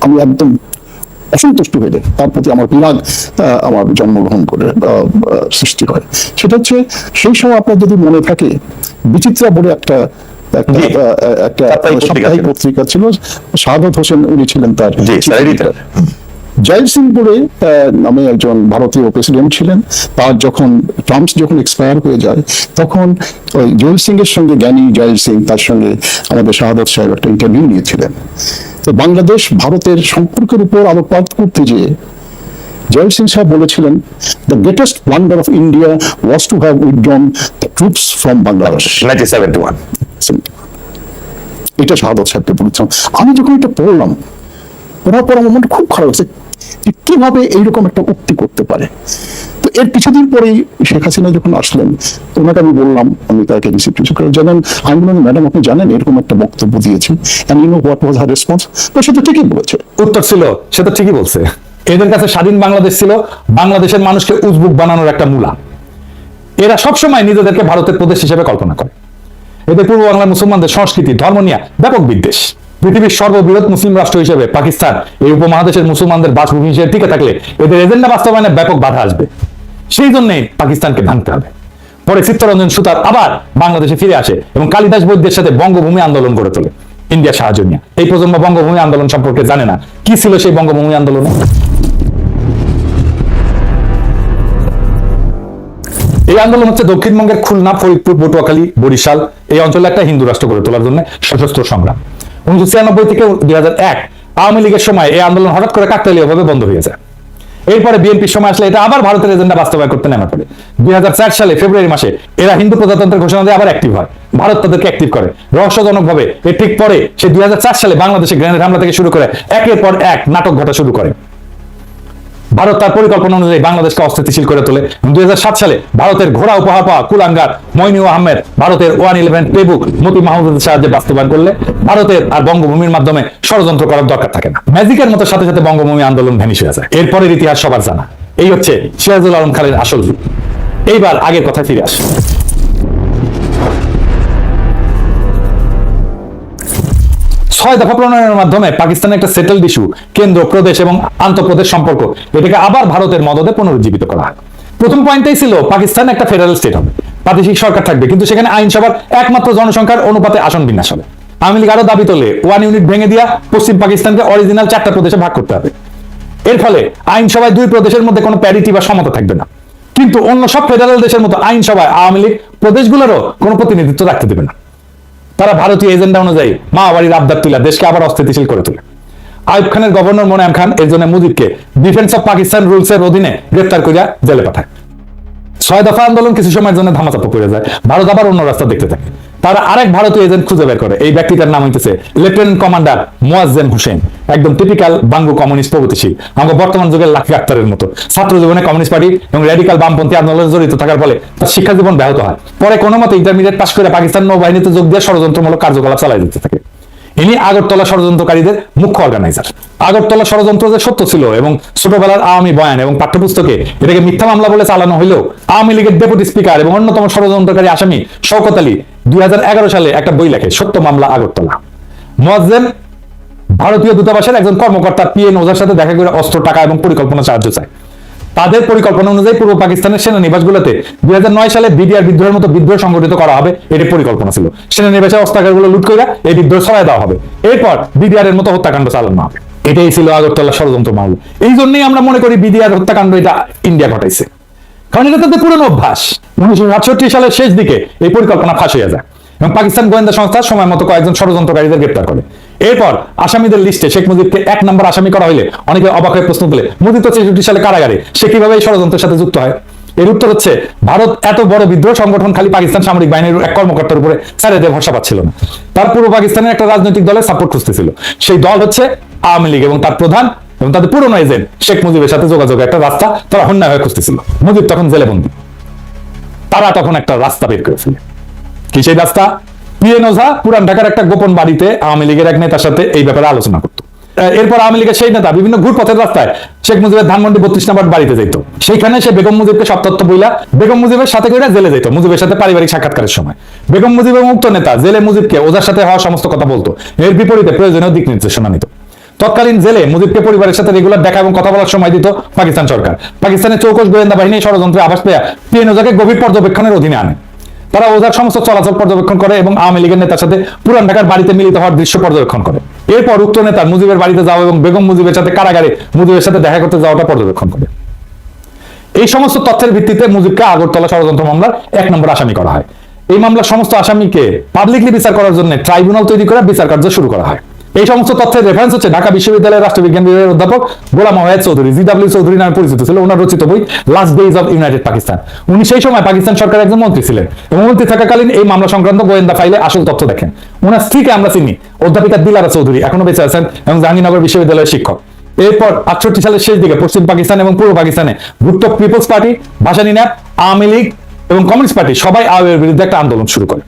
আমি একদম অসন্তুষ্ট হয়ে যায়, তার প্রতি আমার বিরাগ আমার জন্মগ্রহণ করে সৃষ্টি হয়। সেটা হচ্ছে সেই সময় আপনার যদি মনে থাকে বিচিত্রা বলে একটা সাপ্তাহিক পত্রিকা ছিল, শাহাদত হোসেন উনি ছিলেন তার এডিটর। জয়েল সিং বলে নামে একজন ভারতীয় প্রেসিডেন্ট ছিলেন। তার টার্মস যখন এক্সপায়ার হয়ে যায় তখন ওই জয়েল সিং এর সঙ্গে জ্ঞানী জয়েল সিং তার সঙ্গে আমাদের শাহাদত সাহেব একটা ইন্টারভিউ নিয়েছিলেন। তো বাংলাদেশ ভারতের সম্পর্কের উপর আলোকপাত করতে যেয়ে জয়েল সিং সাহেব বলেছিলেন, the greatest blunder of India was to have withdrawn the troops from Bangladesh 1971। এটা শাহাদত সাহেবকে বলেছিলাম। আমি যখন এটা পড়লাম, পড়ার পর আমার মনটা খুব খারাপ হয়েছে, কিভাবে এইরকম একটা উক্তি করতে পারে। তো এর কিছুদিন পরেই শেখ হাসিনা যখন আসলেন, ওনাকে আমি বললাম, আমি তাকে রিসিভ করে জানেন, আমি বললাম, ম্যাডাম আপনি জানেন এরকম একটা বক্তব্য দিয়েছি, and you know what was her response? সে তো ঠিকই বলেছে। উত্তর ছিল, সে তো ঠিকই বলছে। এদের কাছে স্বাধীন বাংলাদেশ ছিল বাংলাদেশের মানুষকে উজবুক বানানোর একটা মূলা। এরা সবসময় নিজেদেরকে ভারতের প্রদেশ হিসেবে কল্পনা করে। এদের পূর্ব বাংলার মুসলমানদের সংস্কৃতি, ধর্ম নিয়ে ব্যাপক বিদ্বেষ। পৃথিবীর সর্ববৃহৎ মুসলিম রাষ্ট্র হিসেবে পাকিস্তান এই উপমহাদেশের মুসলমানদের বাসভূমি হিসেবে টিকে থাকলে এদের এজেন্ডা বাস্তবায়নে ব্যাপক বাধা আসবে। সেই জন্যই পাকিস্তানকে ভাঙতে হবে। পরে চিত্তরঞ্জন সুতার আবার বাংলাদেশে ফিরে আসে এবং কালিদাস বৈদ্যের সাথে বঙ্গভূমি আন্দোলন গড়ে তোলে ইন্ডিয়া সাহায্য নিয়ে। এই প্রজন্ম বঙ্গভূমি আন্দোলন সম্পর্কে জানে না। কি ছিল সেই বঙ্গভূমি আন্দোলনে? এই আন্দোলন হচ্ছে দক্ষিণবঙ্গের খুলনা, ফরিদপুর, পটুয়াখালী, বরিশাল এই অঞ্চলে একটা হিন্দু রাষ্ট্র গড়ে তোলার জন্য সশস্ত্র সংগ্রাম। 1996 থেকে 2001 আওয়ামী লীগের সময় এই আন্দোলন হঠাৎ করে কাকতালীয়ভাবে বন্ধ হয়ে যায়। এরপরে বিএনপির সময় আসলে এটা আবার ভারতের এজেন্ডা বাস্তবায়ন করতে নেমে পড়ে। 2004 সালে ফেব্রুয়ারি মাসে এরা হিন্দু প্রজাতন্ত্রের ঘোষণা দিয়ে আবার অ্যাক্টিভ হয়, ভারত তাদেরকে অ্যাক্টিভ করে রহস্যজনকভাবে। এর ঠিক পরে সে 2004 সালে বাংলাদেশে গ্রেনেড হামলা থেকে শুরু করে একের পর এক নাটক ঘটা শুরু করে। ভারত তার পরিকল্পনা অনুযায়ী বাংলাদেশকে অস্থিতিশীল করে তোলে। 2007 সালে ভারতের ঘোড়া উপহার পাওয়া কুলাঙ্গার মইনুল আহমেদ ভারতের 111 প্লেবুক মতি মাহমুদের সাহায্যে বাস্তবায়ন করলে ভারতের আর বঙ্গভূমির মাধ্যমে ষড়যন্ত্র করার দরকার থাকে না। ম্যাজিকের মতো সাথে সাথে বঙ্গভূমি আন্দোলন ভ্যানিশ হয়ে যায়। এরপরের ইতিহাস সবার জানা। এই হচ্ছে সিরাজুল আলম খানের আসল রূপ। এইবার আগের কথা ফিরে আসে। 6 দফা প্রণয়নের মাধ্যমে পাকিস্তানের একটা সেটেলড ইস্যু, কেন্দ্র প্রদেশ এবং আন্তঃপ্রদেশ সম্পর্ক, এটাকে আবার ভারতের মদদে পুনরুজ্জীবিত করা হয়। প্রথম পয়েন্টটাই ছিল পাকিস্তান একটা ফেডারেল স্টেট হবে, প্রাদেশিক সরকার থাকবে, কিন্তু সেখানে আইনসভার একমাত্র জনসংখ্যার অনুপাতে আসন বিন্যাস হবে। আওয়ামী লীগ আরো দাবি তোলে 1 ইউনিট ভেঙে দিয়া পশ্চিম পাকিস্তানকে অরিজিনাল 4টা প্রদেশে ভাগ করতে হবে। এর ফলে আইনসভায় 2 প্রদেশের মধ্যে কোনো প্যারিটি বা সমতা থাকবে না। কিন্তু অন্য সব ফেডারেল দেশের মতো আইনসভায় আওয়ামী লীগ প্রদেশগুলোরও কোনো প্রতিনিধিত্ব রাখতে দেবে না। তারা ভারতীয় এজেন্ডা অনুযায়ী মাওবাড়ির আবদার তুলে দেশকে আবার অস্থিতিশীল করে তোলে। আইয়ুব খানের গভর্নর মোনায়েম খান এর জন্য মুজিবকে ডিফেন্স অফ পাকিস্তান রুলস এর অধীনে গ্রেফতার করিয়া জেলে পাঠায়। 6 দফা আন্দোলন কিছু সময়ের জন্য ধামাচাপা পড়ে যায়, ভারত আবার অন্য রাস্তা দেখতে থাকে। তারা আরেক ভারতীয় এজেন্ট খুঁজে বের করে। এই ব্যক্তিটার নাম হইতেছে লেফটেন্যান্ট কমান্ডার মোয়াজ্জেম হোসেন, একদম টিপিক্যাল বাঙ্গু কমিউনিস্ট প্রগতিশীল, আমাদের বর্তমান যুগের লাকি আক্তারের মতো। ছাত্র জীবনে কমিউনিস্ট পার্টি এবং রেডিক্যাল বামপন্থী আন্দোলনে জড়িত থাকার ফলে তার শিক্ষা জীবন ব্যাহত হয়। পরে কোনো মতে ইন্টারমিডিয়েট পাশ করে পাকিস্তান নৌবাহিনীতে যোগ দিয়ে ষড়যন্ত্রমূলক কার্যকলাপ চালিয়ে দিতে থাকে। ইনি আগরতলা ষড়যন্ত্রকারীদের মুখ্য অর্গানাইজার। আগরতলা ষড়যন্ত্র যে সত্য ছিল এবং ছোটবেলার আওয়ামী বয়ান এবং পাঠ্যপুস্তকে এটাকে মিথ্যা মামলা বলে চালানো হইলেও আওয়ামী লীগের ডেপুটি স্পিকার এবং অন্যতম ষড়যন্ত্রকারী আসামি শওকত আলী 2011 সালে একটা বই লেখে, সত্য মামলা আগরতলা। মোয়াজ্জেম ভারতীয় দূতাবাসের একজন কর্মকর্তা পিএন ওঝার সাথে দেখা করে অস্ত্র, টাকা এবং পরিকল্পনা সাহায্য চায়। তাদের পরিকল্পনা অনুযায়ী পূর্ব পাকিস্তানের সেনানিবাসগুলোতে 2009 সালে বিডিআর বিদ্রোহের মতো বিদ্রোহ সংগঠিত করা হবে, এটি পরিকল্পনা ছিল। সেনানিবাসের অস্ত্রাগারগুলো লুট করে এই বিদ্রোহ ছড়ায় দেওয়া হবে, এরপর বিডিআর এর মতো হত্যাকাণ্ড চালানো হবে। এটাই ছিল আগরতলা ষড়যন্ত্র মামলা। এই জন্যই আমরা মনে করি বিডিআর হত্যাকাণ্ড এটা ইন্ডিয়া ঘটাইছে, কারণ এটা তাদের পুরনো অভ্যাস। 1967 সালের শেষ দিকে এই পরিকল্পনা ফাঁস হয়ে যায় এবং পাকিস্তান গোয়েন্দা সংস্থা সময় মতো কয়েকজন ষড়যন্ত্রকারীদের গ্রেপ্তার করে। এরপর আসামিদের লিস্টে শেখ মুজিবকে 1 নম্বর আসামি করা হলে অনেকে অবাক হয়ে প্রশ্ন তুলে, মুজিব তো 63 সালে কারাগারে, সে কিভাবে এই ষড়যন্ত্রের সাথে যুক্ত হয়? এর উত্তর হচ্ছে, ভারত এত বড় বিদ্রোহ সংগঠন খালি পাকিস্তান সামরিক বাহিনীর এক কর্মকর্তার উপরে ছেড়ে দিয়ে ভরসা পাচ্ছিল না। তার পূর্ব পাকিস্তানের একটা রাজনৈতিক দলের সাপোর্ট খুঁজতেছিল। সেই দল হচ্ছে আওয়ামী লীগ এবং তার প্রধান এবং তাদের পুরনো এজেন্ট শেখ মুজিবের সাথে যোগাযোগের একটা রাস্তা তারা হন্যা হয়ে খুঁজতেছিল। মুজিব তখন জেলে বন্দী। তারা তখন একটা রাস্তা বের করে ফেলে। কি সেই রাস্তা? পিএন ওঝা পুরান ঢাকার একটা গোপন বাড়িতে আওয়ামী লীগের এক নেতার সাথে এই ব্যাপারে আলোচনা করত। এরপর আওয়ামী লীগের সেই নেতা বিভিন্ন ঘুরপথের রাস্তায় শেখ মুজিবের ধানমন্ডি 32 নম্বর বাড়িতে যেত। সেইখানে সে বেগম মুজিবকে সব তথ্য বইলা বেগম মুজিবের সাথে করে জেলে যেত। মুজিবের সাথে পারিবারিক সাক্ষাৎকারের সময় বেগম মুজিব এবং উক্ত নেতা জেলে মুজিবকে ওঝার সাথে হওয়া সমস্ত কথা বলতো, এর বিপরীতে প্রয়োজনীয় দিক নির্দেশনা নিত। তৎকালীন জেলে মুজিবকে পরিবারের সাথে রেগুলার দেখা এবং কথা বলার সময় দিত পাকিস্তান সরকার। পাকিস্তানের চৌকস গোয়েন্দা বাহিনী ষড়যন্ত্রে আভাস পেয়ে পিএন ওঝাকে গভীর পর্যবেক্ষণের অধীনে আনে। তারা ওঝার সমস্ত চলাচল পর্যবেক্ষণ করে এবং আওয়ামী লীগের নেতার সাথে পুরান ঢাকার বাড়িতে মিলিত হওয়ার দৃশ্য পর্যবেক্ষণ করে। এরপর উক্ত নেতার মুজিবের বাড়িতে যাওয়া এবং বেগম মুজিবের সাথে কারাগারে মুজিবের সাথে দেখা করতে যাওয়াটা পর্যবেক্ষণ করে। এই সমস্ত তথ্যের ভিত্তিতে মুজিবকে আগরতলা ষড়যন্ত্র মামলার 1 নম্বর আসামি করা হয়। এই মামলার সমস্ত আসামিকে পাবলিকলি বিচার করার জন্য ট্রাইব্যুনাল তৈরি করে বিচার কার্য শুরু করা হয়। এই সমস্ত তথ্যের রেফারেন্স হচ্ছে ঢাকা বিশ্ববিদ্যালয়ের রাষ্ট্রবিজ্ঞান বিভাগের অধ্যাপক গোলাম ওয়াহেদ চৌধুরী, জিডব্লিউ চৌধুরী নামে পরিচিত ছিল, ওনার রচিত বই last days of United Pakistan. উনি সেই সময় পাকিস্তান সরকারের একজন মন্ত্রী ছিলেন এবং মন্ত্রী থাকাকালীন এই মামলা সংক্রান্ত গোয়েন্দা ফাইলে আসল তথ্য দেখেন। ওনার স্ত্রীকে আমরা চিনি, অধ্যাপিকা দিলারা চৌধুরী, এখনো বেঁচে আছেন এবং জাহাঙ্গীরনগর বিশ্ববিদ্যালয়ের শিক্ষক। এরপর 68 সালের শেষ দিকে পশ্চিম পাকিস্তান এবং পূর্ব পাকিস্তানে Bhutto Peoples Party, Bhashani NAP, Awami League এবং কমিউনিস্ট পার্টি সবাই আইয়ুবের বিরুদ্ধে একটা আন্দোলন শুরু করে।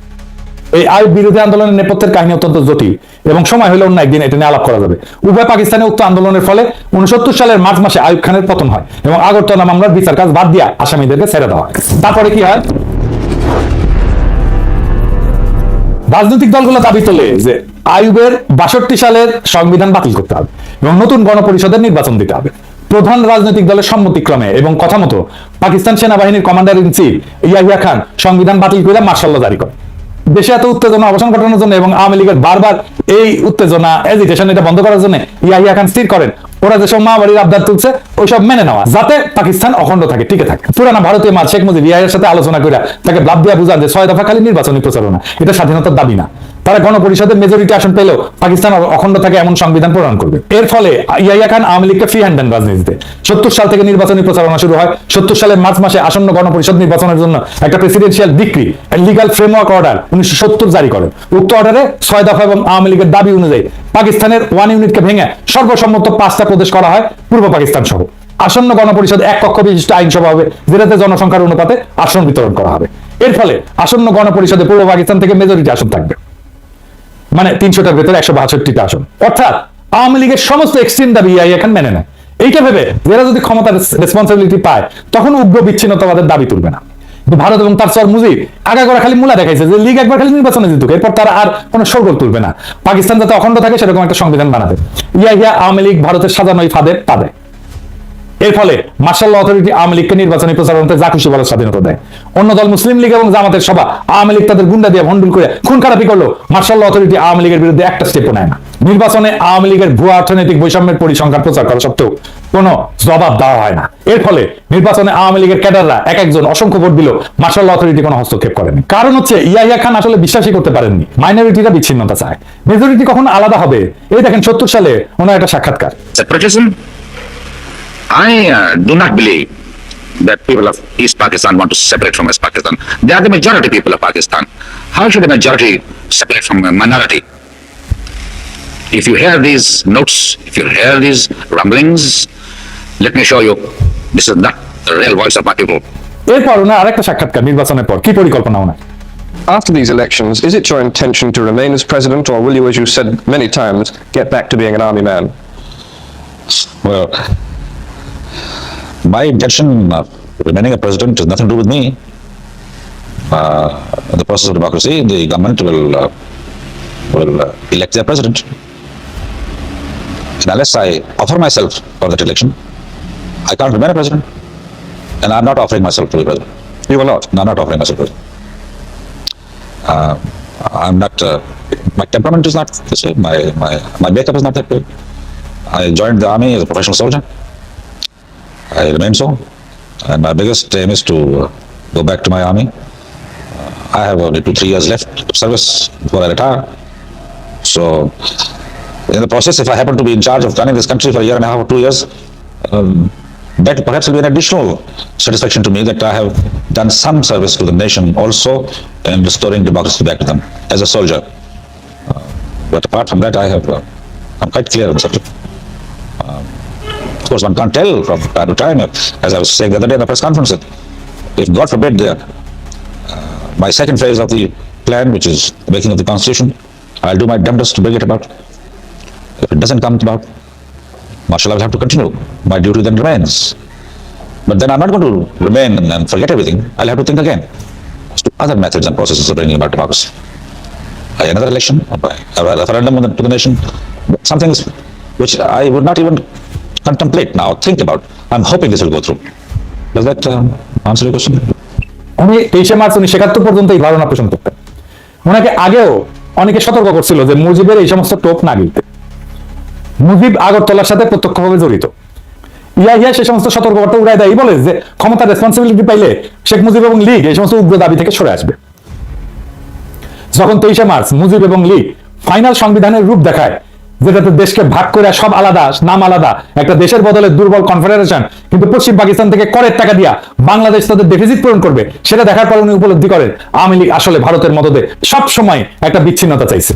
এই আইয়ুব বিরোধী আন্দোলনের নেপথ্যের কাহিনী অত্যন্ত জটিল এবং সময় হলে অন্য একদিন এটা নিয়ে আলাপ করা যাবে। উভয় পাকিস্তানে উক্ত আন্দোলনের ফলে 69 সালের মার্চ মাসে আইয়ুব খানের পতন হয় এবং আগরতলা মামলার বিচার কাজ বাদ দিয়া আসামিদেরকে ছেড়ে দেওয়া হয়। তারপরে কি হয়? রাজনৈতিক দলগুলো দাবি তোলে যে আইয়ুবের 62 সালের সংবিধান বাতিল করতে হবে এবং নতুন গণপরিষদের নির্বাচন দিতে হবে। প্রধান রাজনৈতিক দলের সম্মতিক্রমে এবং কথা মতো পাকিস্তান সেনাবাহিনীর commander in chief Yahya Khan সংবিধান বাতিল করে মার্শাল ল জারি করে। দেশে এত উত্তেজনা অবসান ঘটানোর জন্য এবং আওয়ামী লীগের বারবার এই উত্তেজনা এজিটেশন এটা বন্ধ করার জন্য ইয়াহিয়া খান স্থির করেন ওরা যেসব মাওবাড়ির আবদার তুলছে ওইসব মেনে নেওয়া, যাতে পাকিস্তান অখণ্ড থাকে, টিকে থাকে। পুরানা ভারতীয় মাল শেখ মুজিব ইয়াহিয়ার সাথে আলোচনা করে তাকে ব্লাব দিয়া বুঝান যে 6 দফা খালি নির্বাচনী প্রচারণা, এটা স্বাধীনতার দাবি না। তারা গণপরিষদের মেজরিটি আসন পেলেও পাকিস্তান অখণ্ড থাকে এমন সংবিধান প্রণয়ন করবে। এর ফলে ইয়াহিয়া খান আওয়ামী লীগকে ফ্রি হ্যান্ড দেন রাজনীতিতে। 70 সাল থেকে নির্বাচনী প্রচারণা শুরু হয়। 70 সালের মার্চ মাসে আসন্ন গণপরিষদ নির্বাচনের জন্য একটা presidential decree legal framework order 1970 জারি করেন। উক্ত অর্ডারে 6 দফা এবং আওয়ামী লীগের দাবি অনুযায়ী পাকিস্তানের 1 ইউনিটকে ভেঙে সর্বসম্মত 5টা প্রদেশ করা হয় পূর্ব পাকিস্তান সহ। আসন্ন গণপরিষদ 1 কক্ষ বিশিষ্ট আইনসভা হবে, যেটাতে জনসংখ্যার অনুপাতে আসন বিতরণ করা হবে। এর ফলে আসন্ন গণপরিষদে পূর্ব পাকিস্তান থেকে মেজরিটি আসন থাকবে, মানে 300টার ভেতরে 162টা আসন। অর্থাৎ আওয়ামী লীগের সমস্ত এক্সট্রিম দাবি ইয়াহিয়া খান মেনে নেয়। এইটা ভেবে যারা যদি ক্ষমতার রেসপন্সিবিলিটি পায় তখন উগ্র বিচ্ছিন্নতাবাদের দাবি তুলবে না। কিন্তু ভারত এবং তার সর মুজিব আগাগোড়া খালি মূলা দেখাইছে যে লীগ একবার খালি নির্বাচনে জিতুক, এরপর তারা আর কোনো শোরগোল তুলবে না, পাকিস্তান যাতে অখণ্ড থাকে সেরকম একটা সংবিধান বানাবে। ইয়াহিয়া আওয়ামী লীগ ভারতের সাজানো এই ফাঁদে পা দেয়। এর ফলে মার্শাল ল অথরিটি আওয়ামী লীগকে নির্বাচনী প্রচারণাতে যা খুশি বলার স্বাধীনতা দেয়। অন্য দল মুসলিম লীগ এবং জামাতের সভা আওয়ামী লীগ তাদের গুন্ডা দিয়ে ভন্ডুল করে খুন খারাপি করলো, মার্শাল ল অথরিটি আওয়ামী লীগের বিরুদ্ধে একটা স্টেপও নেয় না। নির্বাচনে আওয়ামী লীগের ভুয়া অর্থনৈতিক বৈষম্যের পরিসংখ্যান প্রচার করা সত্ত্বেও কোনো জবাব দেওয়া হয় না। এর ফলে নির্বাচনে আওয়ামী লীগের ক্যাডাররা এক একজন অসংখ্য ভোট দিল, মার্শাল ল অথরিটি কোনো হস্তক্ষেপ করেনি। কারণ হচ্ছে ইয়াহিয়া খান আসলে বিশ্বাসই করতে পারেননি মাইনরিটিরা বিচ্ছিন্নতা চায়, মেজরিটি কখনো আলাদা হবে। এই দেখেন 70 সালে ওনার একটা সাক্ষাৎকার। Separatism? I do not believe that people of East Pakistan want to separate from West Pakistan. They are the majority people of Pakistan. How should a majority separate from a minority? If you hear these notes, if you hear these rumblings, let me assure you, this is not the real voice of my people. এরপর ওনার আরেকটা সাক্ষাৎকার নির্বাচনের পর কি পরিকল্পনা ওনার। After these elections, is it your intention to remain as president, or will you, as you said many times, get back to being an army man? Well, my intention of remaining a president has nothing to do with me. In the process of democracy, the government will elect their president. And unless I offer myself for that election, I can't remain a president. And I'm not offering myself to be president. You will not. No, I'm not offering myself to be president. I'm not. My temperament is not the same. My makeup is not that way. I joined the army as a professional soldier. I remain so, and my biggest aim is to go back to my army. I have only 2-3 years left of service before I retire. So, in the process, if I happen to be in charge of running this country for a year and a half or 2 years, that perhaps will be an additional satisfaction to me that I have done some service to the nation also in restoring democracy back to them as a soldier. But apart from that, I'm quite clear on the subject. Of course, one can't tell from time to time, as I was saying the other day in the press conference, that if God forbid my second phase of the plan, which is the making of the Constitution, I'll do my damnedest to bring it about. If it doesn't come about, martial law will have to continue. My duty then remains. But then I'm not going to remain and forget everything. I'll have to think again as to other methods and processes of bringing about democracy. Another election, a referendum to the nation, some things which I would not even contemplate now, think about. I'm hoping this will go through. Does that answer your question? উনি 23 March 1971 পর্যন্ত এই ধারণা পোষণ করতেন। ওনাকে আগেও অনেকে সতর্ক করছিল যে মুজিবের এই সমস্ত টোপ না গিলতে। মুজিব আগরতলার সাথে প্রত্যক্ষভাবে জড়িত। ইয়াহিয়া সে সমস্ত সতর্কবার্তা উড়াই দেয়, বলে যে ক্ষমতার রেসপন্সিবিলিটি পাইলে শেখ মুজিব এবং লীগ এই সমস্ত উগ্র দাবি থেকে সরে আসবে। যখন 23 মার্চ মুজিব এবং লীগ ফাইনাল সংবিধানের রূপ দেখায়, যেটাতে দেশকে ভাগ করে সব আলাদা, নাম আলাদা, একটা দেশের বদলে দুর্বল কনফেডারেশন, কিন্তু পশ্চিম পাকিস্তান থেকে করের টাকা দিয়া বাংলাদেশ তাদের ডেফিসিট পূরণ করবে, সেটা দেখার পর উনি উপলব্ধি করেন আওয়ামী লীগ আসলে ভারতের মদদে সব সময় একটা বিচ্ছিন্নতা চাইছে।